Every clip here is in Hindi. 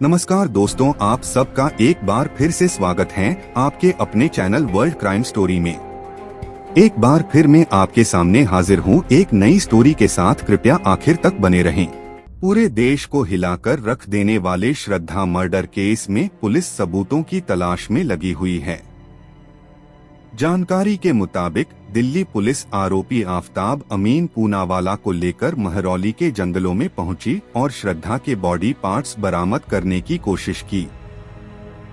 नमस्कार दोस्तों, आप सबका एक बार फिर से स्वागत है आपके अपने चैनल वर्ल्ड क्राइम स्टोरी में। एक बार फिर मैं आपके सामने हाजिर हूँ एक नई स्टोरी के साथ। कृपया आखिर तक बने रहें। पूरे देश को हिलाकर रख देने वाले श्रद्धा मर्डर केस में पुलिस सबूतों की तलाश में लगी हुई है। जानकारी के मुताबिक दिल्ली पुलिस आरोपी आफताब अमीन पूनावाला को लेकर महरौली के जंगलों में पहुंची और श्रद्धा के बॉडी पार्ट्स बरामद करने की कोशिश की।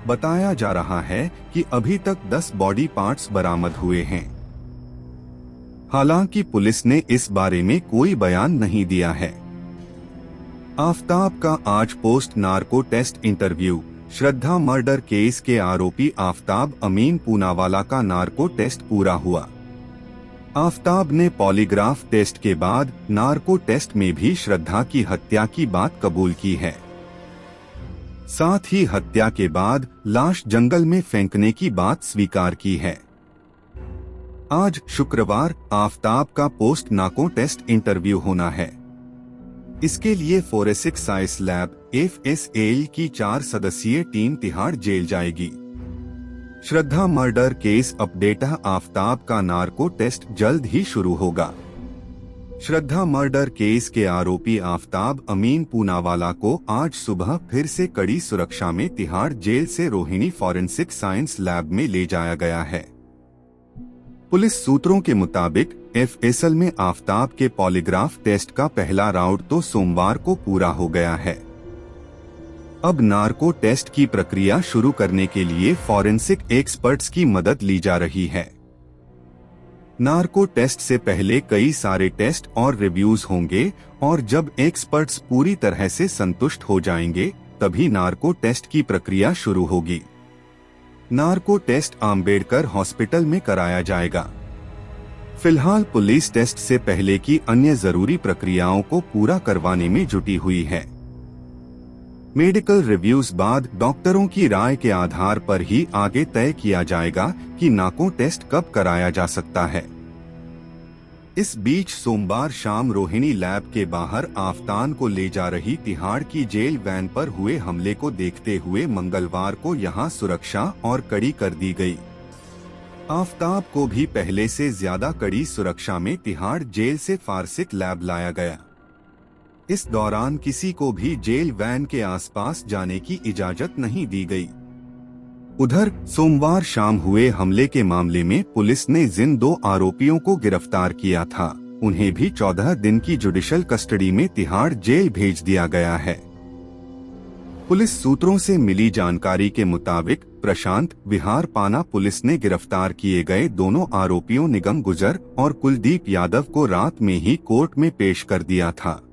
बताया जा रहा है कि अभी तक 10 बॉडी पार्ट्स बरामद हुए हैं। हालांकि पुलिस ने इस बारे में कोई बयान नहीं दिया है। आफताब का आज पोस्ट नार्को टेस्ट इंटरव्यू। श्रद्धा मर्डर केस के आरोपी आफताब अमीन पूनावाला का नार्को टेस्ट पूरा हुआ। आफताब ने पॉलीग्राफ टेस्ट के बाद नार्को टेस्ट में भी श्रद्धा की हत्या की बात कबूल की है। साथ ही हत्या के बाद लाश जंगल में फेंकने की बात स्वीकार की है। आज शुक्रवार आफताब का पोस्ट नार्को टेस्ट इंटरव्यू होना है। इसके लिए फोरेंसिक साइंस लैब FSL की 4 सदस्यीय टीम तिहाड़ जेल जाएगी। श्रद्धा मर्डर केस अपडेट। आफताब का नार्को टेस्ट जल्द ही शुरू होगा। श्रद्धा मर्डर केस के आरोपी आफताब अमीन पूनावाला को आज सुबह फिर से कड़ी सुरक्षा में तिहाड़ जेल से रोहिणी फोरेंसिक साइंस लैब में ले जाया गया है। पुलिस सूत्रों के मुताबिक FSL में आफताब के पॉलीग्राफ टेस्ट का पहला राउंड तो सोमवार को पूरा हो गया है। अब नार्को टेस्ट की प्रक्रिया शुरू करने के लिए फॉरेंसिक एक्सपर्ट्स की मदद ली जा रही है। नार्को टेस्ट से पहले कई सारे टेस्ट और रिव्यूज होंगे और जब एक्सपर्ट्स पूरी तरह से संतुष्ट हो जाएंगे तभी नार्को टेस्ट की प्रक्रिया शुरू होगी। नार्को टेस्ट आम्बेडकर हॉस्पिटल में कराया जाएगा। फिलहाल पुलिस टेस्ट से पहले की अन्य जरूरी प्रक्रियाओं को पूरा करवाने में जुटी हुई है। मेडिकल रिव्यूज बाद डॉक्टरों की राय के आधार पर ही आगे तय किया जाएगा कि नार्को टेस्ट कब कराया जा सकता है। इस बीच सोमवार शाम रोहिणी लैब के बाहर आफताब को ले जा रही तिहाड़ की जेल वैन पर हुए हमले को देखते हुए मंगलवार को यहां सुरक्षा और कड़ी कर दी गई। आफताब को भी पहले से ज्यादा कड़ी सुरक्षा में तिहाड़ जेल से फोरेंसिक लैब लाया गया। इस दौरान किसी को भी जेल वैन के आसपास जाने की इजाजत नहीं दी गई। उधर सोमवार शाम हुए हमले के मामले में पुलिस ने जिन 2 आरोपियों को गिरफ्तार किया था उन्हें भी 14 दिन की जुडिशियल कस्टडी में तिहाड़ जेल भेज दिया गया है। पुलिस सूत्रों से मिली जानकारी के मुताबिक प्रशांत विहार पाना पुलिस ने गिरफ्तार किए गए दोनों आरोपियों निगम गुजर और कुलदीप यादव को रात में ही कोर्ट में पेश कर दिया था।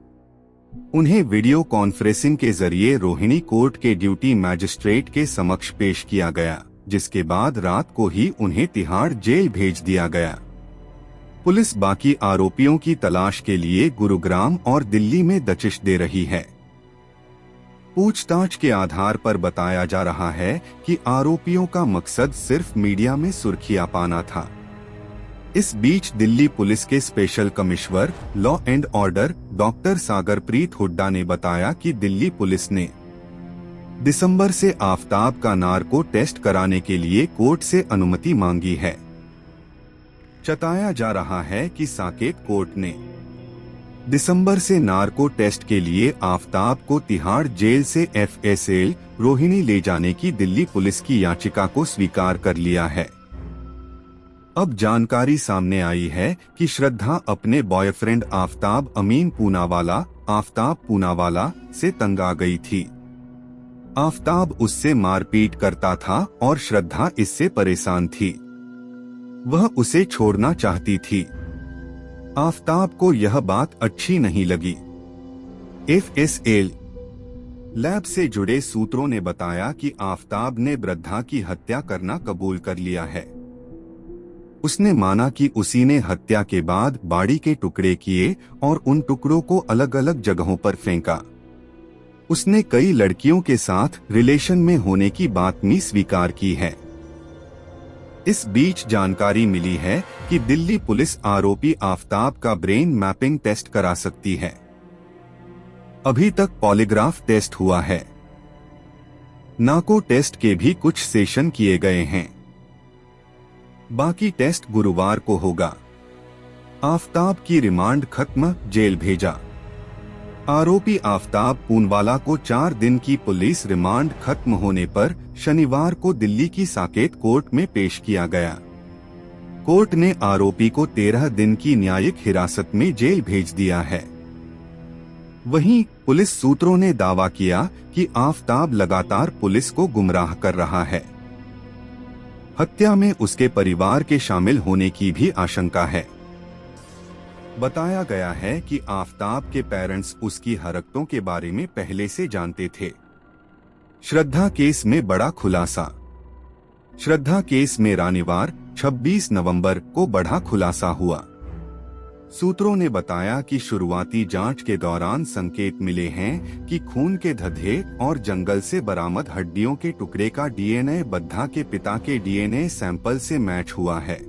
उन्हें वीडियो कॉन्फ्रेंसिंग के जरिए रोहिणी कोर्ट के ड्यूटी मैजिस्ट्रेट के समक्ष पेश किया गया, जिसके बाद रात को ही उन्हें तिहाड़ जेल भेज दिया गया। पुलिस बाकी आरोपियों की तलाश के लिए गुरुग्राम और दिल्ली में दबिश दे रही है। पूछताछ के आधार पर बताया जा रहा है कि आरोपियों का मकसद सिर्फ मीडिया में सुर्खियां पाना था। इस बीच दिल्ली पुलिस के special commissioner law and order doctor Sagarpreet Hooda ने बताया कि दिल्ली पुलिस ने दिसंबर से आफताब का नार्को टेस्ट कराने के लिए कोर्ट से अनुमति मांगी है। बताया जा रहा है कि साकेत कोर्ट ने दिसंबर से नार्को टेस्ट के लिए आफताब को तिहाड़ जेल से FSL रोहिणी ले जाने की दिल्ली पुलिस की याचिका को स्वीकार कर लिया है। अब जानकारी सामने आई है कि श्रद्धा अपने बॉयफ्रेंड आफताब अमीन पूनावाला से तंग आ गई थी। आफताब उससे मारपीट करता था और श्रद्धा इससे परेशान थी। वह उसे छोड़ना चाहती थी। आफताब को यह बात अच्छी नहीं लगी। FSL लैब से जुड़े सूत्रों ने बताया कि आफताब ने श्रद्धा की हत्या करना कबूल कर लिया है। उसने माना कि उसी ने हत्या के बाद बॉडी के टुकड़े किए और उन टुकड़ों को अलग अलग जगहों पर फेंका। उसने कई लड़कियों के साथ रिलेशन में होने की बात भी स्वीकार की है। इस बीच जानकारी मिली है कि दिल्ली पुलिस आरोपी आफताब का ब्रेन मैपिंग टेस्ट करा सकती है। अभी तक पॉलीग्राफ टेस्ट हुआ है। नार्को टेस्ट के भी कुछ सेशन किए गए हैं। बाकी टेस्ट गुरुवार को होगा। आफताब की रिमांड खत्म, जेल भेजा। आरोपी आफताब पूनवाला को 4 दिन की पुलिस रिमांड खत्म होने पर शनिवार को दिल्ली की साकेत कोर्ट में पेश किया गया। कोर्ट ने आरोपी को 13 दिन की न्यायिक हिरासत में जेल भेज दिया है। वहीं पुलिस सूत्रों ने दावा किया कि आफताब लगातार पुलिस को गुमराह कर रहा है। हत्या में उसके परिवार के शामिल होने की भी आशंका है। बताया गया है कि आफताब के पेरेंट्स उसकी हरकतों के बारे में पहले से जानते थे। श्रद्धा केस में बड़ा खुलासा। श्रद्धा केस में रविवार 26 नवंबर को बड़ा खुलासा हुआ। सूत्रों ने बताया कि शुरुआती जांच के दौरान संकेत मिले हैं कि खून के धब्बे और जंगल से बरामद हड्डियों के टुकड़े का डीएनए बद्धा के पिता के डीएनए सैंपल से मैच हुआ है।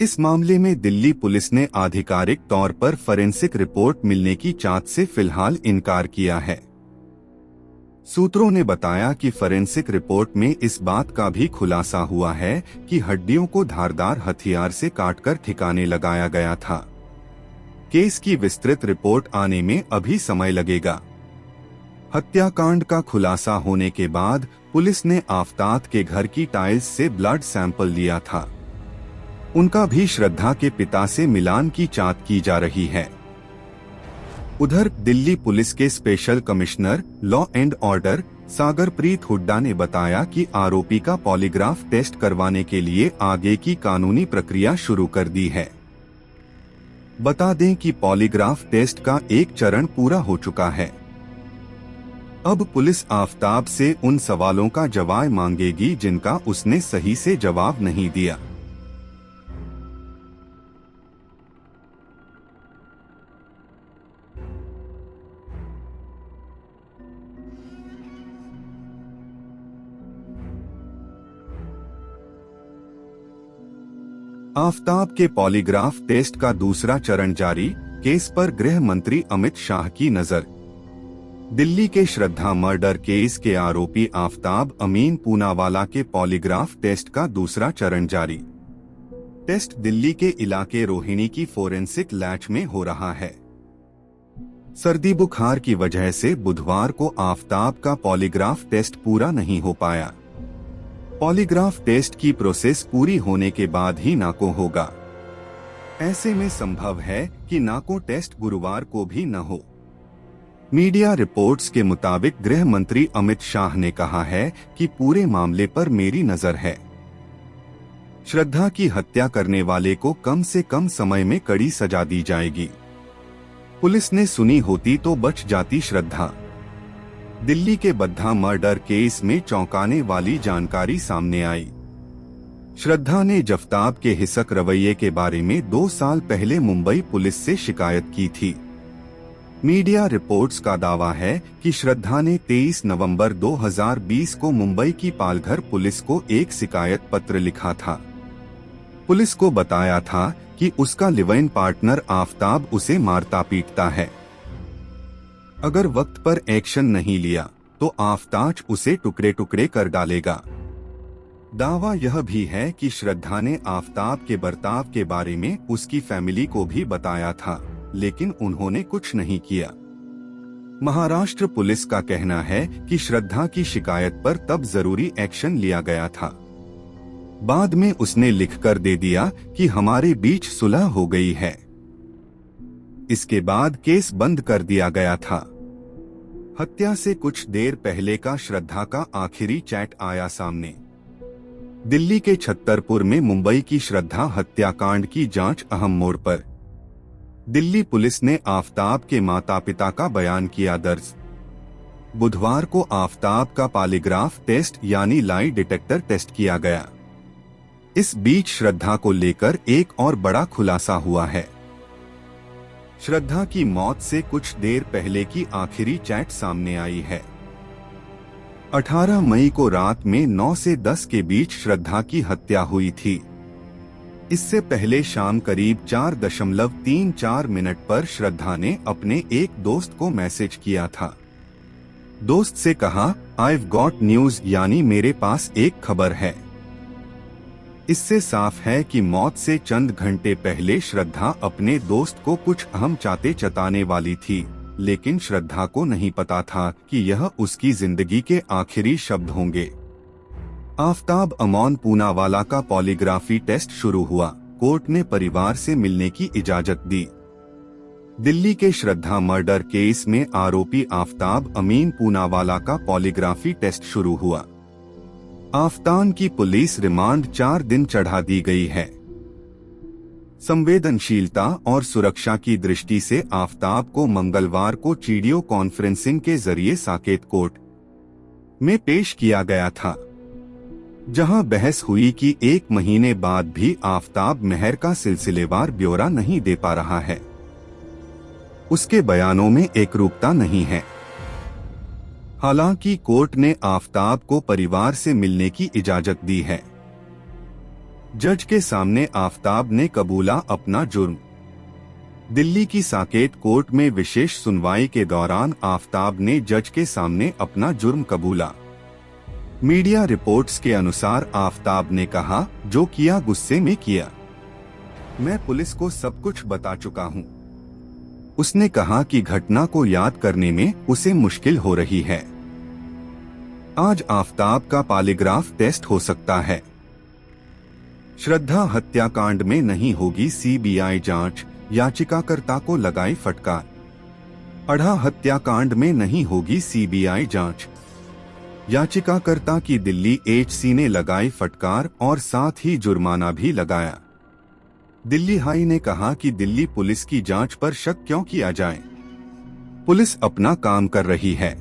इस मामले में दिल्ली पुलिस ने आधिकारिक तौर पर फोरेंसिक रिपोर्ट मिलने की चाहत से फिलहाल इनकार किया है। सूत्रों ने बताया कि फोरेंसिक रिपोर्ट में इस बात का भी खुलासा हुआ है कि हड्डियों को धारदार हथियार से काटकर ठिकाने लगाया गया था। केस की विस्तृत रिपोर्ट आने में अभी समय लगेगा। हत्याकांड का खुलासा होने के बाद पुलिस ने आफताब के घर की टाइल्स से ब्लड सैंपल लिया था। उनका भी श्रद्धा के पिता से मिलान की चाहत की जा रही है। उधर दिल्ली पुलिस के special commissioner law and order Sagarpreet Hooda ने बताया कि आरोपी का पॉलीग्राफ टेस्ट करवाने के लिए आगे की कानूनी प्रक्रिया शुरू कर दी है। बता दें कि पॉलीग्राफ टेस्ट का एक चरण पूरा हो चुका है। अब पुलिस आफताब से उन सवालों का जवाब मांगेगी जिनका उसने सही से जवाब नहीं दिया। आफताब के पॉलीग्राफ टेस्ट का दूसरा चरण जारी, केस पर गृह मंत्री अमित शाह की नजर। दिल्ली के श्रद्धा मर्डर केस के आरोपी आफताब अमीन पूनावाला के पॉलीग्राफ टेस्ट का दूसरा चरण जारी। टेस्ट दिल्ली के इलाके रोहिणी की फोरेंसिक लैब में हो रहा है। सर्दी बुखार की वजह से बुधवार को आफताब का पॉलीग्राफ टेस्ट पूरा नहीं हो पाया। पॉलीग्राफ टेस्ट की प्रोसेस पूरी होने के बाद ही नाको होगा। ऐसे में संभव है कि नाको टेस्ट गुरुवार को भी न हो। मीडिया रिपोर्ट्स के मुताबिक गृह मंत्री अमित शाह ने कहा है कि पूरे मामले पर मेरी नजर है। श्रद्धा की हत्या करने वाले को कम से कम समय में कड़ी सजा दी जाएगी। पुलिस ने सुनी होती तो बच जाती श्रद्धा। दिल्ली के बद्धा मर्डर केस में चौंकाने वाली जानकारी सामने आई। श्रद्धा ने जफ्ताब के हिंसक रवैये के बारे में 2 साल पहले मुंबई पुलिस से शिकायत की थी। मीडिया रिपोर्ट्स का दावा है कि श्रद्धा ने 23 नवंबर 2020 को मुंबई की पालघर पुलिस को एक शिकायत पत्र लिखा था। पुलिस को बताया था कि उसका लिव इन पार्टनर आफताब उसे मारता पीटता है। अगर वक्त पर एक्शन नहीं लिया तो आफताब उसे टुकड़े टुकड़े कर डालेगा। दावा यह भी है कि श्रद्धा ने आफताब के बर्ताव के बारे में उसकी फैमिली को भी बताया था, लेकिन उन्होंने कुछ नहीं किया। महाराष्ट्र पुलिस का कहना है कि श्रद्धा की शिकायत पर तब जरूरी एक्शन लिया गया था। बाद में उसने लिखकर दे दिया कि हमारे बीच सुलह हो गई है। इसके बाद केस बंद कर दिया गया था। हत्या से कुछ देर पहले का श्रद्धा का आखिरी चैट आया सामने। दिल्ली के छत्तरपुर में मुंबई की श्रद्धा हत्याकांड की जांच अहम मोड़ पर। दिल्ली पुलिस ने आफताब के माता पिता का बयान किया दर्ज। बुधवार को आफताब का पॉलीग्राफ टेस्ट यानी लाई डिटेक्टर टेस्ट किया गया। इस बीच श्रद्धा को लेकर एक और बड़ा खुलासा हुआ है। श्रद्धा की मौत से कुछ देर पहले की आखिरी चैट सामने आई है। 18 मई को रात में 9 से 10 के बीच श्रद्धा की हत्या हुई थी। इससे पहले शाम करीब 4.34 मिनट पर श्रद्धा ने अपने एक दोस्त को मैसेज किया था। दोस्त से कहा, I've got न्यूज, यानी मेरे पास एक खबर है। इससे साफ है कि मौत से चंद घंटे पहले श्रद्धा अपने दोस्त को कुछ अहम चाहते जताने वाली थी, लेकिन श्रद्धा को नहीं पता था कि यह उसकी जिंदगी के आखिरी शब्द होंगे। आफताब अमोन पूनावाला का पॉलीग्राफी टेस्ट शुरू हुआ। कोर्ट ने परिवार से मिलने की इजाजत दी। दिल्ली के श्रद्धा मर्डर केस में आरोपी आफताब अमीन पूनावाला का पॉलीग्राफी टेस्ट शुरू हुआ। आफताब की पुलिस रिमांड 4 दिन चढ़ा दी गई है। संवेदनशीलता और सुरक्षा की दृष्टि से आफताब को मंगलवार को वीडियो कॉन्फ्रेंसिंग के जरिए साकेत कोर्ट में पेश किया गया था, जहां बहस हुई कि 1 महीने बाद भी आफताब मेहर का सिलसिलेवार ब्यौरा नहीं दे पा रहा है। उसके बयानों में एकरूपता नहीं है। हालांकि कोर्ट ने आफताब को परिवार से मिलने की इजाजत दी है। जज के सामने आफताब ने कबूला अपना जुर्म। दिल्ली की साकेत कोर्ट में विशेष सुनवाई के दौरान आफताब ने जज के सामने अपना जुर्म कबूला। मीडिया रिपोर्ट्स के अनुसार आफताब ने कहा, जो किया गुस्से में किया, मैं पुलिस को सब कुछ बता चुका हूं। उसने कहा कि घटना को याद करने में उसे मुश्किल हो रही है। आज आफताब का पॉलीग्राफ टेस्ट हो सकता है। श्रद्धा हत्याकांड में नहीं होगी सीबीआई जांच, याचिकाकर्ता को लगाई फटकार। अढ़ा हत्याकांड में नहीं होगी सीबीआई जांच, याचिकाकर्ता की दिल्ली एचसी ने लगाई फटकार और साथ ही जुर्माना भी लगाया। दिल्ली हाई ने कहा कि दिल्ली पुलिस की जांच पर शक क्यों किया जाए, पुलिस अपना काम कर रही है।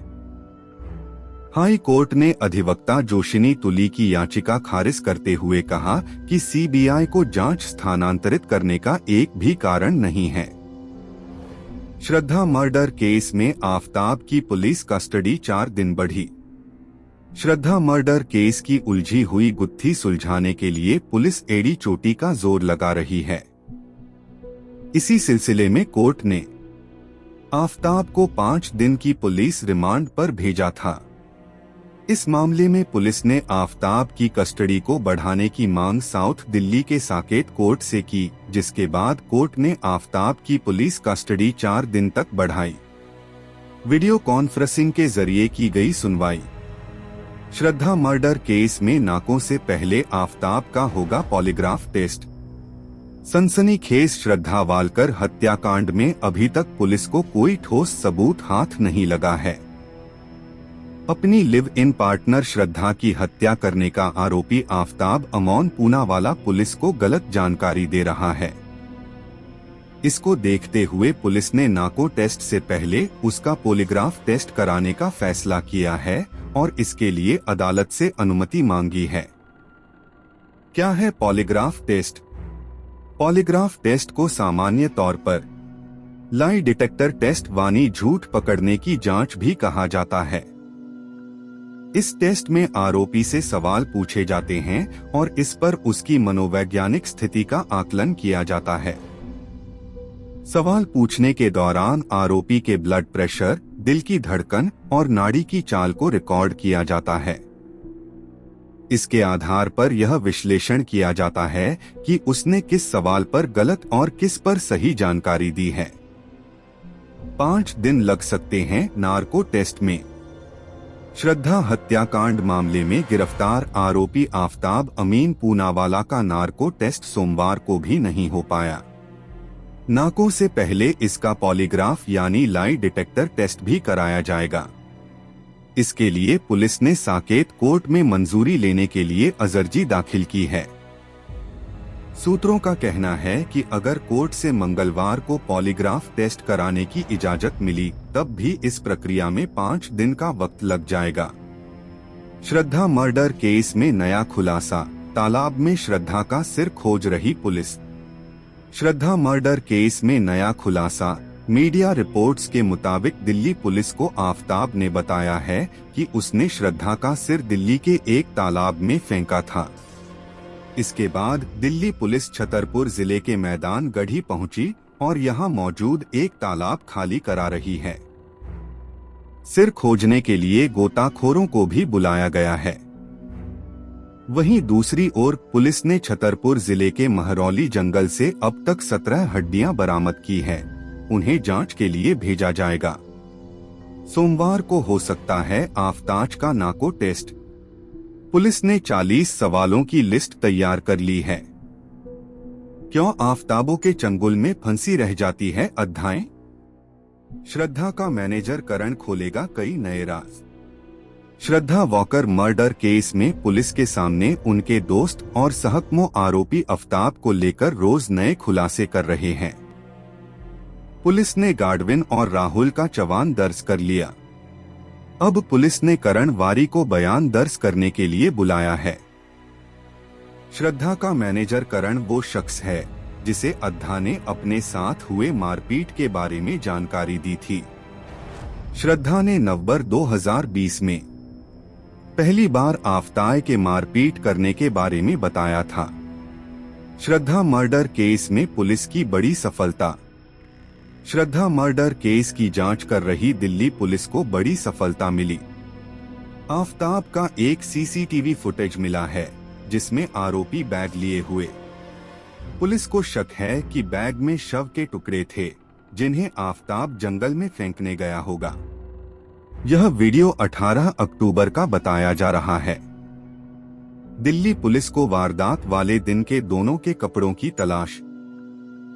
हाई कोर्ट ने अधिवक्ता जोशिनी तुली की याचिका खारिज करते हुए कहा कि सीबीआई को जांच स्थानांतरित करने का एक भी कारण नहीं है। श्रद्धा मर्डर केस में आफताब की पुलिस कस्टडी 4 दिन बढ़ी। श्रद्धा मर्डर केस की उलझी हुई गुत्थी सुलझाने के लिए पुलिस एड़ी चोटी का जोर लगा रही है। इसी सिलसिले में कोर्ट ने आफताब को 5 दिन की पुलिस रिमांड पर भेजा था। इस मामले में पुलिस ने आफताब की कस्टडी को बढ़ाने की मांग साउथ दिल्ली के साकेत कोर्ट से की, जिसके बाद कोर्ट ने आफताब की पुलिस कस्टडी 4 दिन तक बढ़ाई। वीडियो कॉन्फ्रेंसिंग के जरिए की गई सुनवाई। श्रद्धा मर्डर केस में नाकों से पहले आफताब का होगा पॉलीग्राफ टेस्ट। सनसनीखेज श्रद्धा वालकर हत्याकांड में अभी तक पुलिस को कोई ठोस सबूत हाथ नहीं लगा है। अपनी लिव इन पार्टनर श्रद्धा की हत्या करने का आरोपी आफताब अमोन पूनावाला पुलिस को गलत जानकारी दे रहा है। इसको देखते हुए पुलिस ने नाको टेस्ट से पहले उसका पॉलीग्राफ टेस्ट कराने का फैसला किया है और इसके लिए अदालत से अनुमति मांगी है। क्या है पॉलीग्राफ टेस्ट? पॉलीग्राफ टेस्ट को सामान्य तौर पर लाई डिटेक्टर टेस्ट वानी झूठ पकड़ने की जांच भी कहा जाता है। इस टेस्ट में आरोपी से सवाल पूछे जाते हैं और इस पर उसकी मनोवैज्ञानिक स्थिति का आकलन किया जाता है। सवाल पूछने के दौरान आरोपी के ब्लड प्रेशर, दिल की धड़कन और नाड़ी की चाल को रिकॉर्ड किया जाता है। इसके आधार पर यह विश्लेषण किया जाता है कि उसने किस सवाल पर गलत और किस पर सही जानकारी दी है। 5 दिन लग सकते हैं नार्को टेस्ट में। श्रद्धा हत्याकांड मामले में गिरफ्तार आरोपी आफताब अमीन पूनावाला का नार्को टेस्ट सोमवार को भी नहीं हो पाया। नाको से पहले इसका पॉलीग्राफ यानी लाई डिटेक्टर टेस्ट भी कराया जाएगा। इसके लिए पुलिस ने साकेत कोर्ट में मंजूरी लेने के लिए अर्जी दाखिल की है। सूत्रों का कहना है कि अगर कोर्ट से मंगलवार को पॉलीग्राफ टेस्ट कराने की इजाजत मिली, तब भी इस प्रक्रिया में 5 दिन का वक्त लग जाएगा। श्रद्धा मर्डर केस में नया खुलासा, तालाब में श्रद्धा का सिर खोज रही पुलिस। श्रद्धा मर्डर केस में नया खुलासा। मीडिया रिपोर्ट्स के मुताबिक दिल्ली पुलिस को आफताब ने बताया है कि उसने श्रद्धा का सिर दिल्ली के एक तालाब में फेंका था। इसके बाद दिल्ली पुलिस छतरपुर जिले के मैदान गढ़ी पहुंची और यहां मौजूद एक तालाब खाली करा रही है। सिर खोजने के लिए गोताखोरों को भी बुलाया गया है। वहीं दूसरी ओर पुलिस ने छतरपुर जिले के महरौली जंगल से अब तक 17 हड्डियां बरामद की है। उन्हें जांच के लिए भेजा जाएगा। सोमवार को हो सकता है आफताब का नाको टेस्ट। पुलिस ने 40 सवालों की लिस्ट तैयार कर ली है। क्यों आफताबों के चंगुल में फंसी रह जाती है अद्धाएं? श्रद्धा का मैनेजर करण खोलेगा कई नए राज। श्रद्धा वॉकर मर्डर केस में पुलिस के सामने उनके दोस्त और सहकमो आरोपी आफताब को लेकर रोज नए खुलासे कर रहे हैं। पुलिस ने गाडविन और राहुल का चवान दर्ज कर लिया। अब पुलिस ने करण वारी को बयान दर्ज करने के लिए बुलाया है। श्रद्धा का मैनेजर करण वो शख्स है जिसे अद्धा ने अपने साथ हुए मारपीट के बारे में जानकारी दी थी। श्रद्धा ने नवंबर 2020 में पहली बार आफताब के मारपीट करने के बारे में बताया था। श्रद्धा मर्डर केस में पुलिस की बड़ी सफलता। श्रद्धा मर्डर केस की जांच कर रही दिल्ली पुलिस को बड़ी सफलता मिली। आफताब का एक सीसीटीवी फुटेज मिला है जिसमें आरोपी बैग लिए हुए। पुलिस को शक है कि बैग में शव के टुकड़े थे जिन्हें आफताब जंगल में फेंकने गया होगा। यह वीडियो 18 अक्टूबर का बताया जा रहा है। दिल्ली पुलिस को वारदात वाले दिन के दोनों के कपड़ों की तलाश।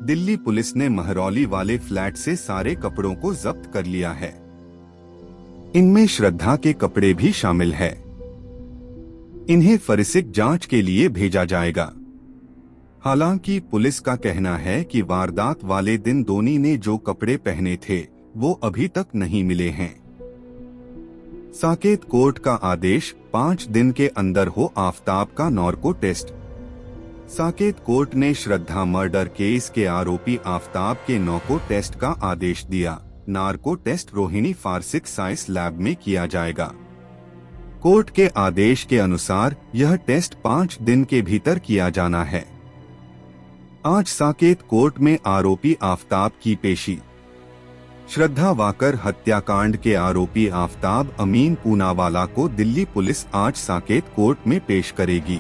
दिल्ली पुलिस ने महरौली वाले फ्लैट से सारे कपड़ों को जब्त कर लिया है। इनमें श्रद्धा के कपड़े भी शामिल है। इन्हें फॉरेंसिक जांच के लिए भेजा जाएगा। हालांकि पुलिस का कहना है कि वारदात वाले दिन दोनों ने जो कपड़े पहने थे वो अभी तक नहीं मिले हैं। साकेत कोर्ट का आदेश 5 दिन के अंदर हो आफताब का नार्को टेस्ट। साकेत कोर्ट ने श्रद्धा मर्डर केस के आरोपी आफताब के नार्को टेस्ट का आदेश दिया। Narco test Rohini forensic science lab में किया जाएगा। कोर्ट के आदेश के अनुसार यह टेस्ट 5 दिन के भीतर किया जाना है। आज साकेत कोर्ट में आरोपी आफताब की पेशी। श्रद्धा वाकर हत्याकांड के आरोपी आफताब अमीन पूनावाला को दिल्ली पुलिस आज साकेत कोर्ट में पेश करेगी।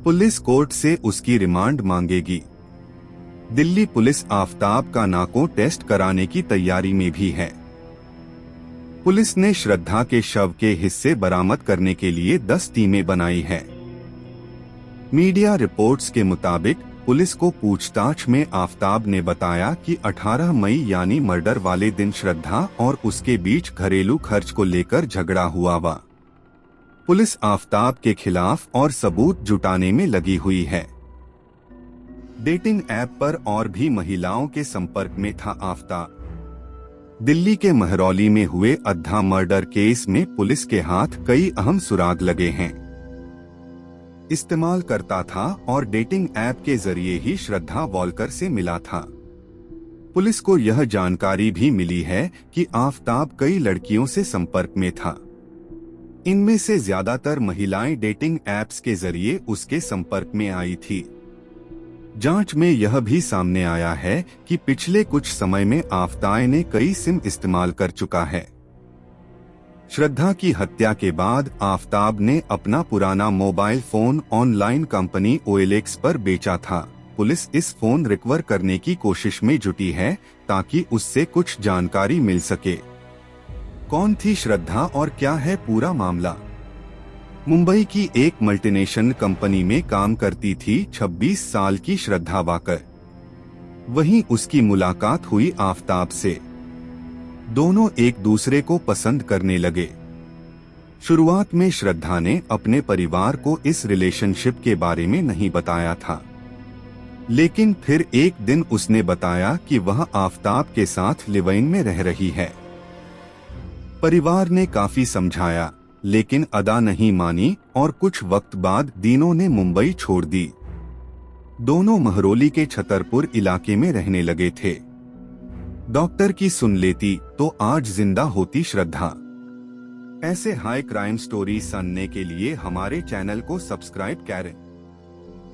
पुलिस कोर्ट से उसकी रिमांड मांगेगी। दिल्ली पुलिस आफताब का नाको टेस्ट कराने की तैयारी में भी है। पुलिस ने श्रद्धा के शव के हिस्से बरामद करने के लिए 10 टीमें बनाई है। मीडिया रिपोर्ट्स के मुताबिक पुलिस को पूछताछ में आफताब ने बताया कि 18 मई यानी मर्डर वाले दिन श्रद्धा और उसके बीच घरेलू खर्च को लेकर झगड़ा हुआ वा। पुलिस आफताब के खिलाफ और सबूत जुटाने में लगी हुई है। डेटिंग ऐप पर और भी महिलाओं के संपर्क में था आफताब। दिल्ली के महरौली में हुए अद्धा मर्डर केस में पुलिस के हाथ कई अहम सुराग लगे हैं। इस्तेमाल करता था और डेटिंग ऐप के जरिए ही श्रद्धा वॉकर से मिला था। पुलिस को यह जानकारी भी मिली है कि आफताब कई लड़कियों से संपर्क में था। इनमें से ज्यादातर महिलाएं डेटिंग ऐप्स के जरिए उसके संपर्क में आई थी। जांच में यह भी सामने आया है कि पिछले कुछ समय में आफताब ने कई सिम इस्तेमाल कर चुका है। श्रद्धा की हत्या के बाद आफताब ने अपना पुराना mobile phone online company OLX पर बेचा था। पुलिस इस फोन रिकवर करने की कोशिश में जुटी है ताकि उससे कुछ जानकारी मिल सके। कौन थी श्रद्धा और क्या है पूरा मामला? मुंबई की एक मल्टीनेशनल कंपनी में काम करती थी 26 साल की श्रद्धा वाकर। वहीं उसकी मुलाकात हुई आफताब से। दोनों एक दूसरे को पसंद करने लगे। शुरुआत में श्रद्धा ने अपने परिवार को इस रिलेशनशिप के बारे में नहीं बताया था, लेकिन फिर एक दिन उसने बताया कि वह आफताब के साथ लिव इन में रह रही है। परिवार ने काफी समझाया लेकिन अदा नहीं मानी और कुछ वक्त बाद तीनों ने मुंबई छोड़ दी। दोनों महरौली के छतरपुर इलाके में रहने लगे थे। डॉक्टर की सुन लेती तो आज जिंदा होती श्रद्धा। ऐसे हाई क्राइम स्टोरी सुनने के लिए हमारे चैनल को सब्सक्राइब करें।